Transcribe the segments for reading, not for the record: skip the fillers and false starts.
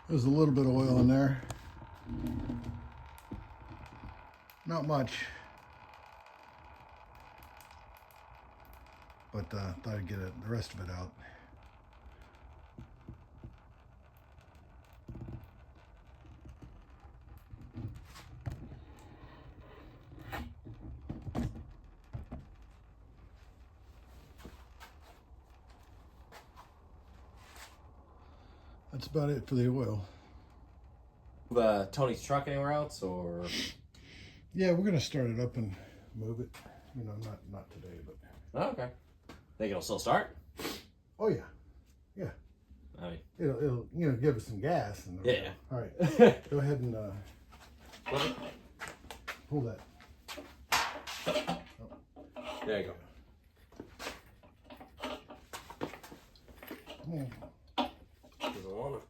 There's a little bit of oil in there. Not much. But thought I'd get the rest of it out. That's about it for the oil. Tony's truck anywhere else, or? Yeah, we're gonna start it up and move it. You know, not today, but. Oh, okay. Think it'll still start? Oh yeah, yeah. I mean, it'll give us some gas. And yeah. All right. Go ahead and pull that. Oh. There you go. Yeah. Doesn't want it.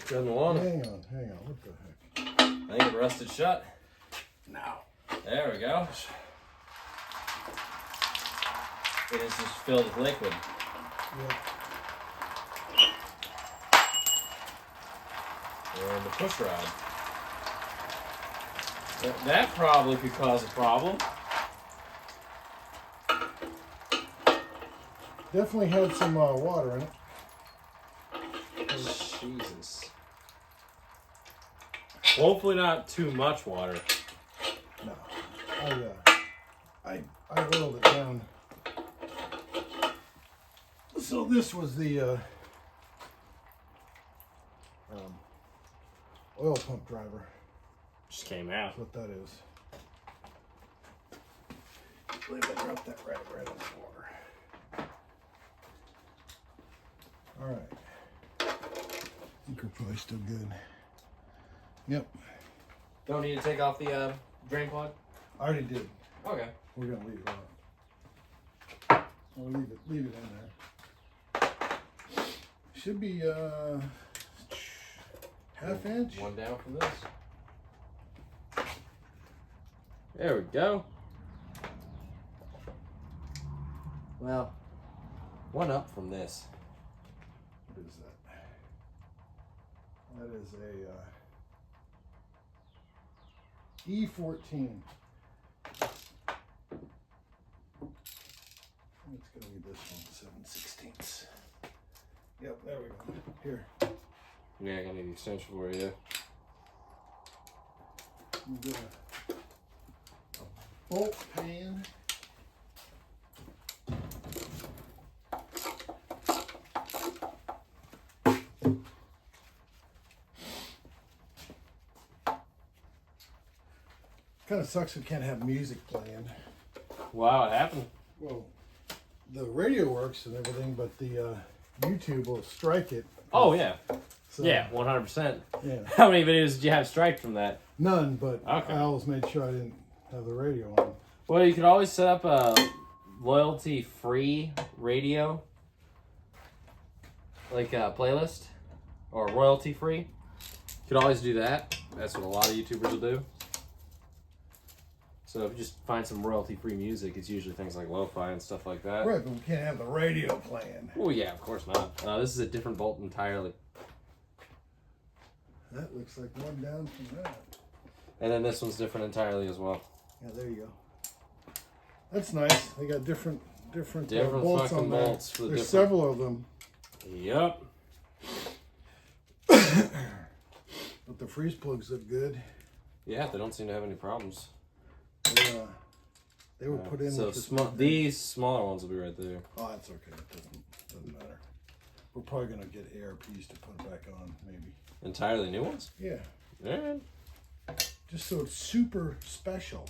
Doesn't want it. Hang on. What the heck? I think it rusted shut. No. There we go. It is just filled with liquid. Yep. And the push rod. That probably could cause a problem. Definitely had some water in it. Jesus. Hopefully not too much water. No. I oiled it down. So this was the oil pump driver. Just came out. That's what that is. I believe I dropped that right in the water. All right. I think we're probably still good. Yep. Don't need to take off the drain plug? I already did. Okay. We're gonna leave it on. We'll leave it in there. Should be half inch. One down from this. There we go. Well, one up from this. What is that? That is a E14. It's gonna be this one, 7/16. Yep, there we go. Here. Yeah, I got the extension for you. I'm gonna bolt pan. Kind of sucks we can't have music playing. Wow, it happened. Well, the radio works and everything, but the YouTube will strike it. Oh, yeah. So, Yeah, 100%. Yeah. How many videos did you have striked from that? None, but Okay. I always made sure I didn't have the radio on. Well, you could always set up a loyalty-free radio, like a playlist, or royalty-free. You could always do that. That's what a lot of YouTubers will do. So if you just find some royalty-free music, it's usually things like lo-fi and stuff like that. Right, but we can't have the radio playing. Oh yeah, of course not. This is a different bolt entirely. That looks like one down from that. And then this one's different entirely as well. Yeah, there you go. That's nice. They got different Different bolts fucking on there. bolts for the There's different- several of them. Yep. But the freeze plugs look good. Yeah, they don't seem to have any problems. They were put in So with this these smaller ones will be right there. Oh, that's okay. It doesn't matter. We're probably gonna get ARPs to put it back on, maybe. Entirely new ones? Yeah. Yeah. Just so it's super special.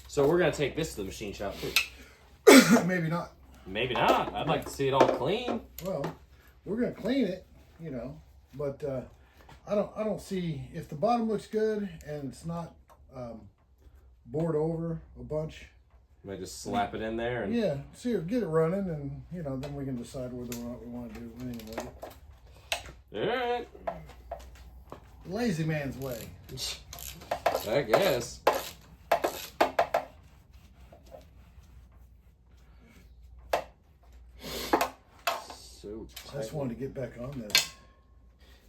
So we're gonna take this to the machine shop too. Maybe not. Maybe not. I'd like to see it all clean. Well, we're gonna clean it, but I don't see if the bottom looks good and it's not bored over a bunch. Might just slap it in there and Yeah, see, get it running, and then we can decide whether or not we want to do anything with it. Alright. Lazy man's way. I guess. so I just wanted to get back on this.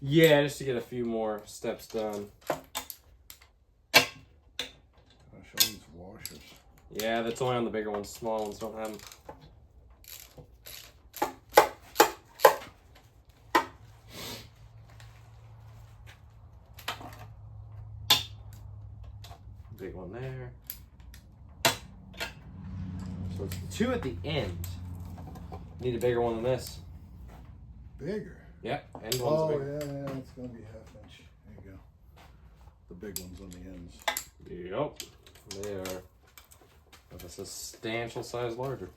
Yeah, just to get a few more steps done. Gosh, all these washers. Yeah, that's only on the bigger ones. Small ones don't have them. Big one there. So it's the 2 at the end. Need a bigger one than this. Bigger? Yep, end one's Oh, bigger. yeah, it's going to be 1/2 inch. There you go. The big ones on the ends. Yep, they are of a substantial size larger.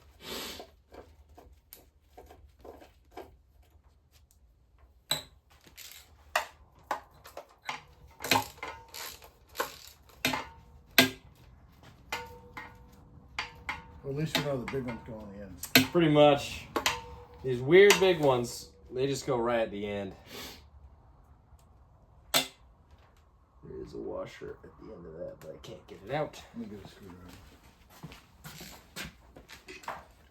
Well, at least we know the big ones go on the ends. Pretty much. These weird big ones, they just go right at the end. There is a washer at the end of that, but I can't get it out. Let me get a screwdriver.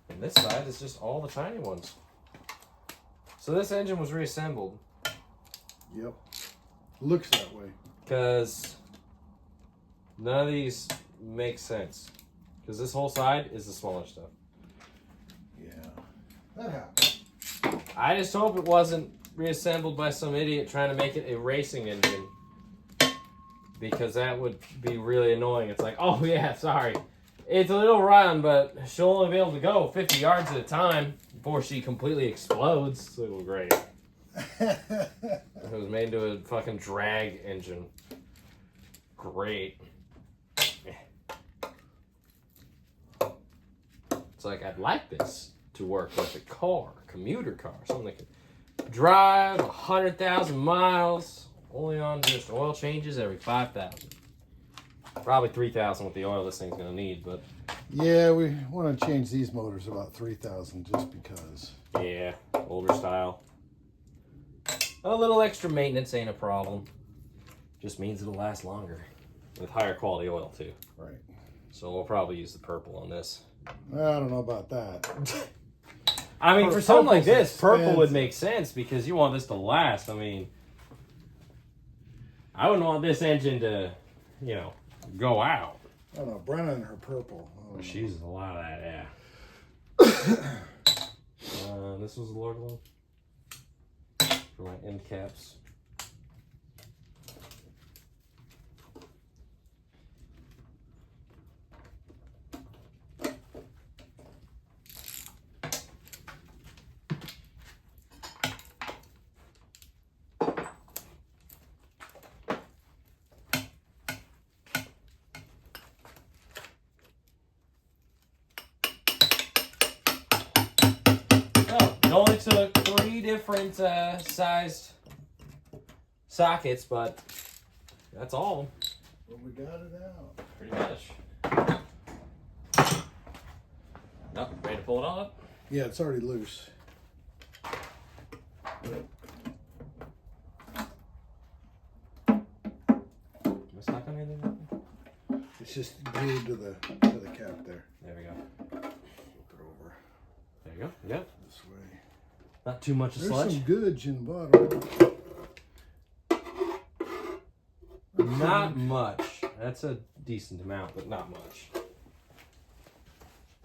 And this side is just all the tiny ones. So this engine was reassembled. Yep. Looks that way. Because none of these make sense. Because this whole side is the smaller stuff. Yeah. That happens. I just hope it wasn't reassembled by some idiot trying to make it a racing engine. Because that would be really annoying. It's like, oh yeah, sorry. It's a little run, but she'll only be able to go 50 yards at a time before she completely explodes. So it'll be great. It was made into a fucking drag engine. Great. It's like, I'd like this to work with a car, commuter car, something that could drive 100,000 miles, only on just oil changes every 5,000. Probably 3,000 with the oil this thing's gonna need, but yeah, we want to change these motors about 3,000 just because. yeah, older style. A little extra maintenance ain't a problem. Just means it'll last longer with higher quality oil too. Right. So we'll probably use the purple on this. I don't know about that. I mean, for something like Purple's this, purple would expensive. make sense because you want this to last. I mean, I wouldn't want this engine to, you know, go out. I don't know. Brenna and her purple. She uses a lot of that, yeah. This was the large one for my end caps. It only took 3 different sized sockets, but that's all. But we got it out. Pretty much. Nope, ready to pull it all up? Yeah, it's already loose. Am I stuck on anything? It's just glued to the cap there. There we go. Flip it over There you go. Yep. this way. Not too much There's sludge. some goods in the bottom. Not much. That's a decent amount, but not much.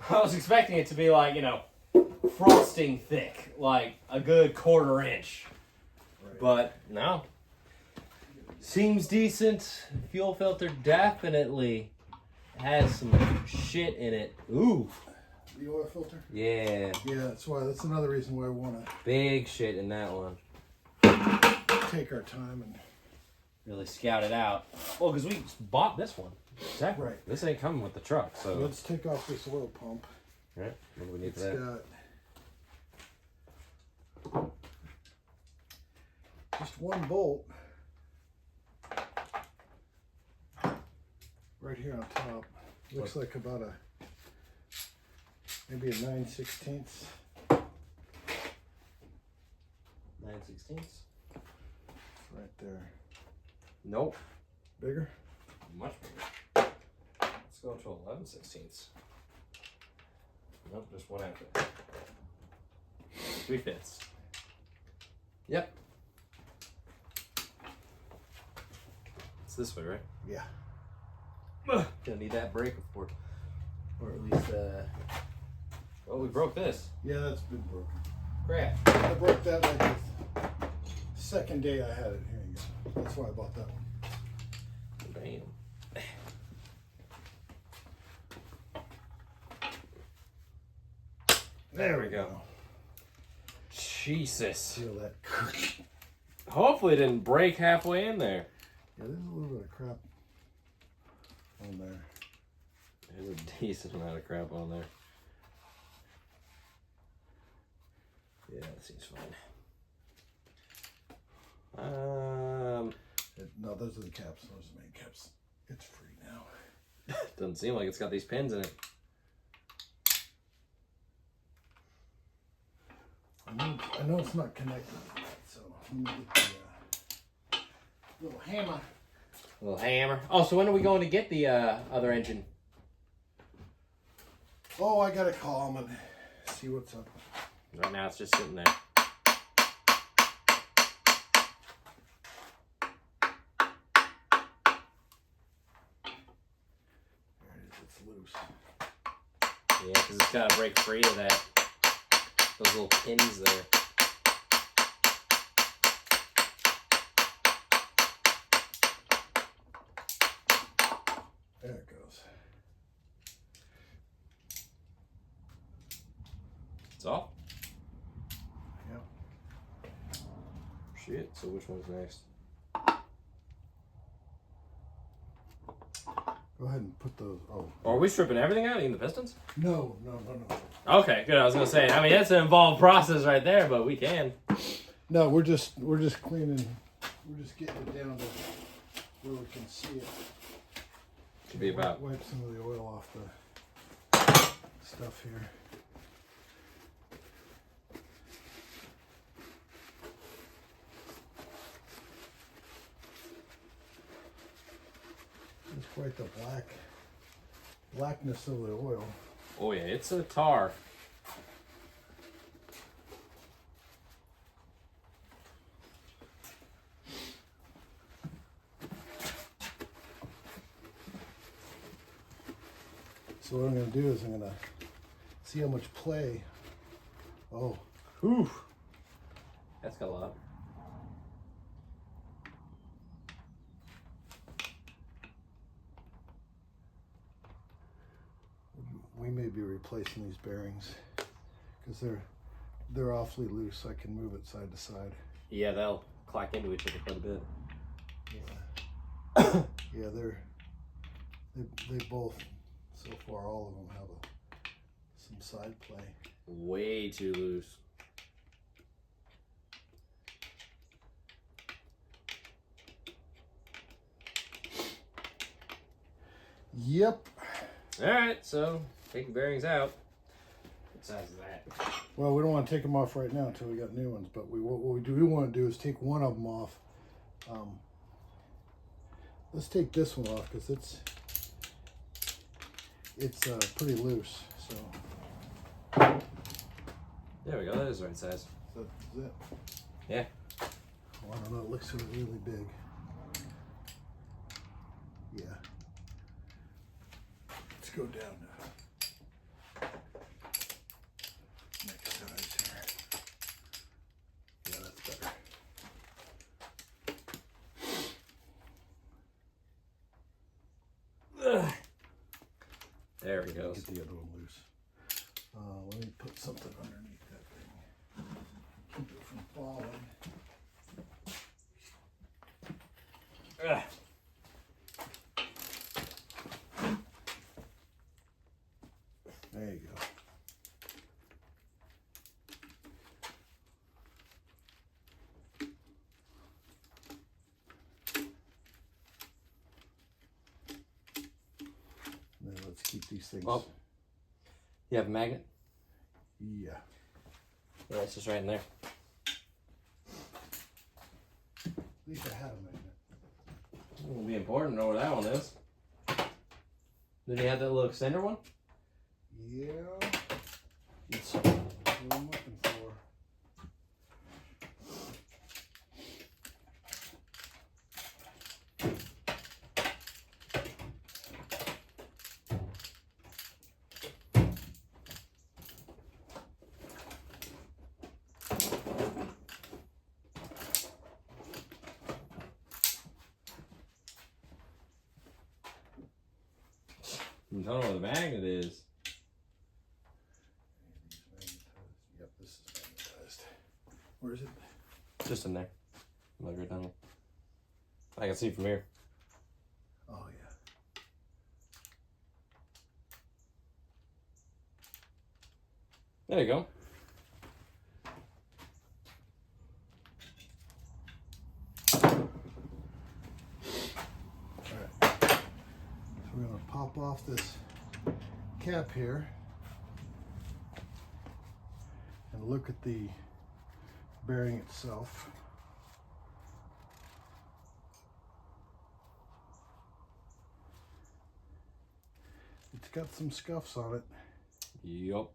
I was expecting it to be like, you know, frosting thick, like a good 1/4 inch. Right. But no. Seems decent. Fuel filter definitely has some shit in it. Ooh. The oil filter? Yeah. Yeah, that's another reason why we want Big shit in that one. to take our time and. Really scout it out. Well, because we bought this one. Exactly. Right. This ain't coming with the truck, so. Let's take off this oil pump. Right. What do we need It's for that? got just one bolt right here on top. Looks like about maybe a 9/16. 9/16. Right there. Nope. Bigger? Much bigger. Let's go to 11/16. Nope, just one after. 3/5. Yep. It's this way, right? Yeah. Gonna need that brake for, or at least, oh, we broke this. Yeah, that's been broken. Crap. I broke that like the second day I had it. Here you go. That's why I bought that one. Bam. There we go. Jesus. Feel that. Hopefully it didn't break halfway in there. Yeah, there's a little bit of crap on there. There's a decent amount of crap on there. Yeah, that seems fine. No, those are the caps. Those are the main caps. It's free now. Doesn't seem like it's got these pins in it. I know it's not connected, so let me get the little hammer. Little hammer. Oh, so when are we going to get the other engine? Oh, I gotta call him and see what's up. Right now it's just sitting there. There it is, it's loose. Yeah, because it's got to break free of that. Those little pins there. There it goes. It's off? Yep. Shit, so which one's next? Go ahead and put those. Oh. Are we stripping everything out, even the pistons? No. Okay, good. I was gonna say. I mean, that's an involved process right there, but we can. No, we're just cleaning. We're just getting it down to where we can see it. Should be about. Wipe some of the oil off the stuff here. It's quite the blackness of the oil. Oh yeah, it's a tar. So what I'm going to do is I'm going to see how much play. Oh, Whew. That's got a lot. we may be replacing these bearings because they're awfully loose. I can move it side to side. Yeah, they'll clack into each other quite a bit. Yeah. Yeah, they both, so far all of them have some side play. Way too loose. Yep. Alright, so taking bearings out. What size is that? Well, we don't want to take them off right now until we got new ones, but what we do want to do is take one of them off. Let's take this one off because it's pretty loose. So there we go. That is the right size. Is it? Yeah. Oh, I don't know. It looks really big. Yeah. Let's go down to next size here. Yeah, that's better. Ugh. There we go. Get the other one loose. Let me put something underneath that thing. Keep it from falling. Ugh. There you go. Now let's keep these things. Well, you have a magnet? Yeah. Yeah, it's just right in there. At least I had a magnet. It will be important to know where that one is. Did you have that little extender one? Yeah. That's what I'm looking for. You don't know where the magnet is. Yep, this is magnetized. Where is it? Just in there. Like right down here. I can see from here. Oh yeah. There you go. So we're going to pop off this cap here and look at the bearing itself. It's got some scuffs on it. Yup.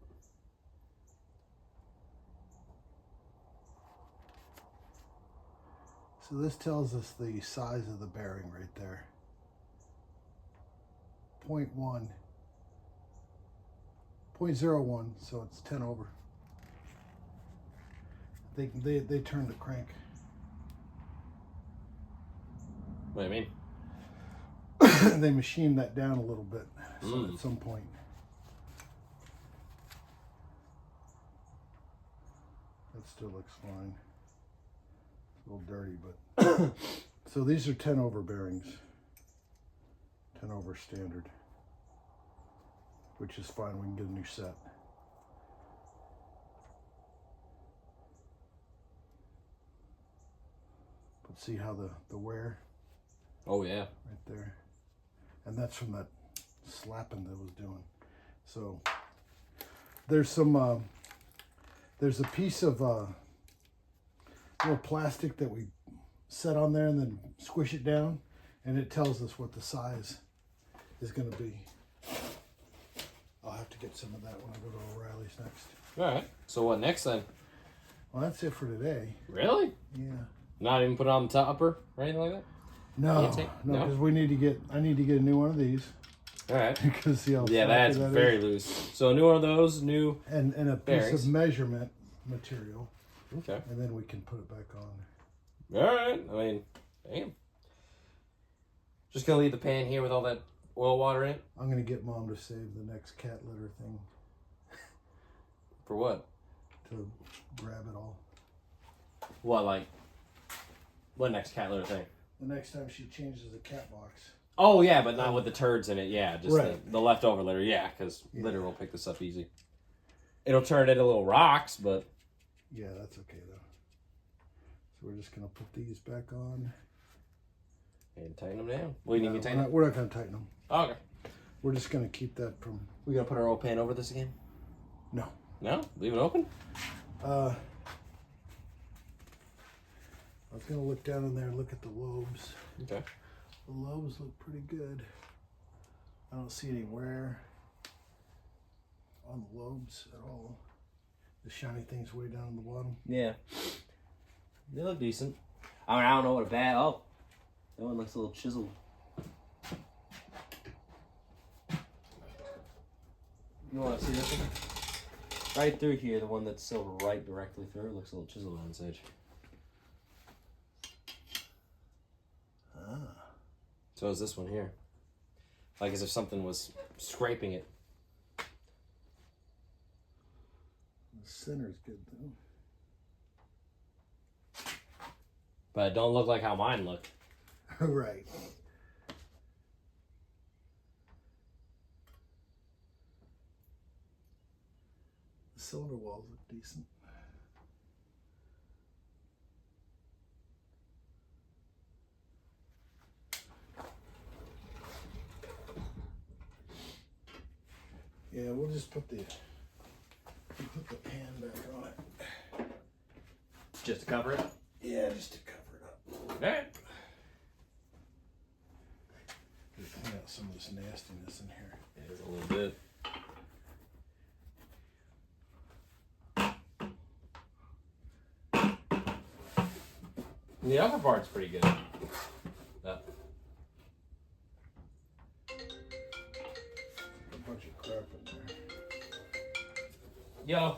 So this tells us the size of the bearing right there. 0.1, 0.01, so it's 10 over. They turn the crank. What do you mean? They machine that down a little bit, so at some point. That still looks fine. It's a little dirty, but so these are 10 over bearings. 10 over standard, which is fine. We can get a new set. But see how the wear? Oh yeah. Right there. And that's from that slapping that it was doing. So there's some, there's a piece of little plastic that we set on there and then squish it down, and it tells us what the size is going to be. I'll have to get some of that when I go to O'Reilly's next. All right. So what next then? Well, that's it for today. Really? Yeah. Not even put it on the topper or anything like that? No, No? because we need to get. I need to get a new one of these. All right. Because see how Yeah, flaky that's that very is. loose. So a new one of those, new. And a piece bearings. of measurement material, Okay. and then we can put it back on. All right. I mean, damn. Just gonna leave the pan here with all that oil water in it. I'm gonna get Mom to save the next cat litter thing For what? to grab it all. What, like? What next cat litter thing? The next time she changes the cat box. Oh yeah, but not with the turds in it. Yeah, just Right. the leftover litter. Yeah, because Yeah. litter will pick this up easy. It'll turn it into little rocks, but Yeah, that's okay though. So we're just gonna put these back on. and tighten them down. Well, you need No, me to tighten them? we're not gonna tighten them. Okay. We're just gonna keep that from. We gonna put our old pan over this again? No. No? Leave it open? I was gonna look down in there and look at the lobes. Okay. The lobes look pretty good. I don't see any wear on the lobes at all. The shiny thing's way down in the bottom. Yeah. They look decent. I mean, I don't know what a bad. Oh, that one looks a little chiseled. You want to see this one? Right through here, the one that's still right directly through, looks a little chiseled on its edge. Ah. So is this one here. Like as if something was scraping it. The center's good though. But it don't look like how mine look. Right. The cylinder walls look decent. Yeah, we'll just put the pan back on it. Just to cover it? Yeah, just to cover it up. Alright. Clean out some of this nastiness in here. It is a little bit. The upper part's pretty good. A bunch of crap in there. Yo.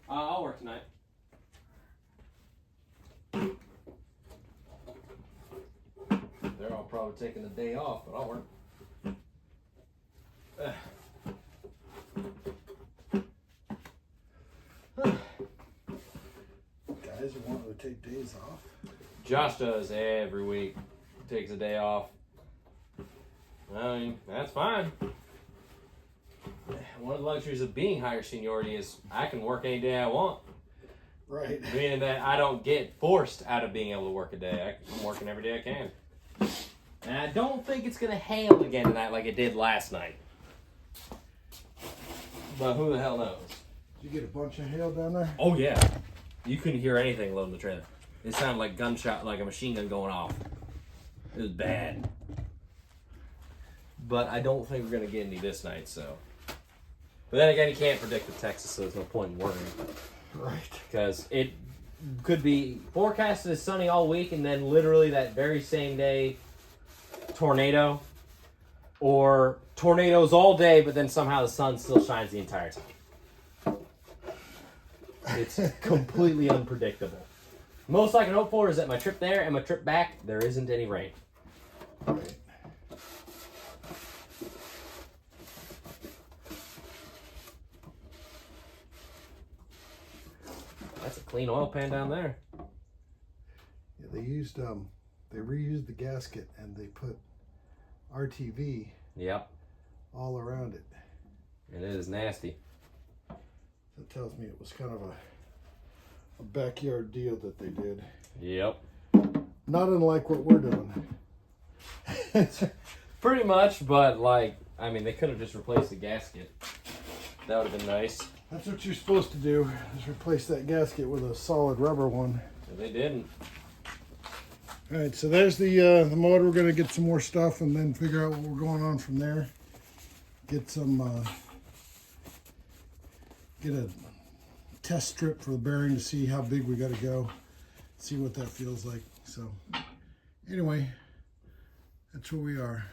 I'll work tonight. They're all probably I would have taken the day off, but I'll work. Guys are wanting to take days off. Josh does every week. Takes a day off. I mean, that's fine. One of the luxuries of being higher seniority is I can work any day I want. Right. Meaning that I don't get forced out of being able to work a day. I'm working every day I can. And I don't think it's going to hail again tonight like it did last night. But who the hell knows? Did you get a bunch of hail down there? Oh, yeah. You couldn't hear anything loading the trailer. It sounded like gunshot, like a machine gun going off. It was bad. But I don't think we're going to get any this night, so. But then again, you can't predict with Texas, so there's no point in worrying. Right. Because it could be forecasted as sunny all week, and then literally that very same day, tornado. Or tornadoes all day, but then somehow the sun still shines the entire time. It's completely unpredictable. Most I can hope for is that my trip there and my trip back, there isn't any rain. Right. That's a clean oil pan down there. Yeah, they reused the gasket and they put RTV Yep. all around it. And it is nasty. That tells me it was kind of a backyard deal that they did. Yep. Not unlike what we're doing. Pretty much, but like, I mean, they could have just replaced the gasket. That would have been nice. That's what you're supposed to do, is replace that gasket with a solid rubber one. But they didn't. All right, so there's the motor. We're going to get some more stuff and then figure out what we're going on from there. Get some, get a test strip for the bearing to see how big we got to go. See what that feels like. So anyway, that's where we are.